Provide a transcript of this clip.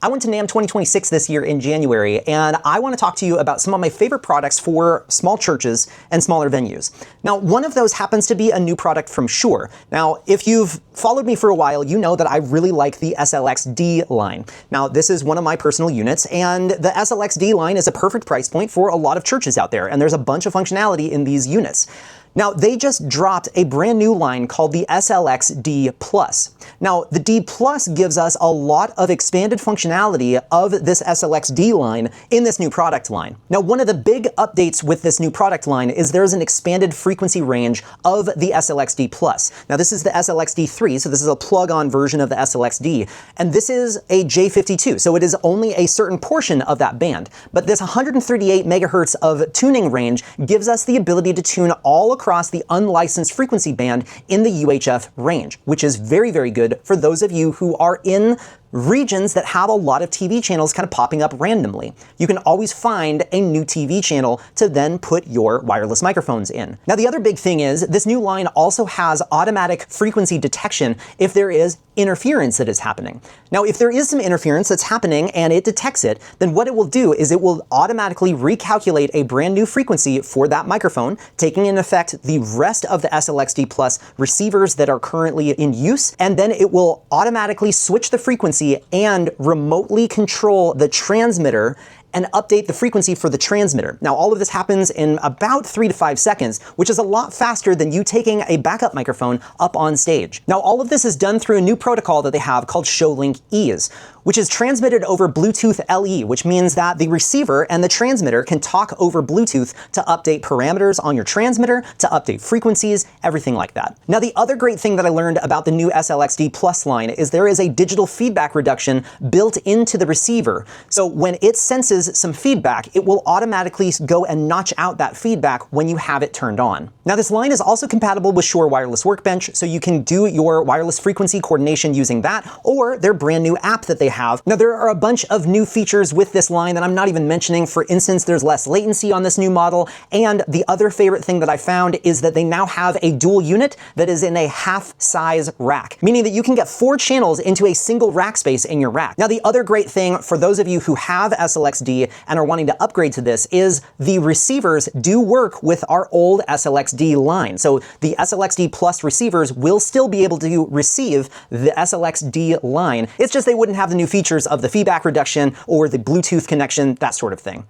I went to NAMM 2026 this year in January, and I want to talk to you about some of my favorite products for small churches and smaller venues. Now, one of those happens to be a new product from Shure. Now, if you've followed me for a while, you know that I really like the SLXD line. Now, this is one of my personal units, and the SLXD line is a perfect price point for a lot of churches out there, and there's a bunch of functionality in these units. Now, they just dropped a brand new line called the SLXD Plus. Now, the D Plus gives us a lot of expanded functionality of this SLXD line in this new product line. Now, one of the big updates with this new product line is there's an expanded frequency range of the SLXD Plus. Now, this is the SLXD3, so this is a plug-on version of the SLXD, and this is a J52, so it is only a certain portion of that band. But this 138 megahertz of tuning range gives us the ability to tune all across the unlicensed frequency band in the UHF range, which is very, very good for those of you who are in regions that have a lot of TV channels kind of popping up randomly. You can always find a new TV channel to then put your wireless microphones in. Now, the other big thing is this new line also has automatic frequency detection if there is interference that is happening. Now, if there is some interference that's happening and it detects it, then what it will do is it will automatically recalculate a brand new frequency for that microphone, taking into effect the rest of the SLXD Plus receivers that are currently in use, and then it will automatically switch the frequency and remotely control the transmitter and update the frequency for the transmitter. Now, all of this happens in about 3 to 5 seconds, which is a lot faster than you taking a backup microphone up on stage. Now, all of this is done through a new protocol that they have called ShowLink Ease, which is transmitted over Bluetooth LE, which means that the receiver and the transmitter can talk over Bluetooth to update parameters on your transmitter, to update frequencies, everything like that. Now, the other great thing that I learned about the new SLXD Plus line is there is a digital feedback reduction built into the receiver. So when it senses some feedback, it will automatically go and notch out that feedback when you have it turned on. Now, this line is also compatible with Shure Wireless Workbench, so you can do your wireless frequency coordination using that, or their brand new app that they have. Now, there are a bunch of new features with this line that I'm not even mentioning. For instance, there's less latency on this new model, and the other favorite thing that I found is that they now have a dual unit that is in a half-size rack, meaning that you can get 4 channels into a single rack space in your rack. Now, the other great thing for those of you who have SLXD and are wanting to upgrade to this is the receivers do work with our old SLXD line. So the SLXD Plus receivers will still be able to receive the SLXD line. It's just they wouldn't have the new features of the feedback reduction or the Bluetooth connection, that sort of thing.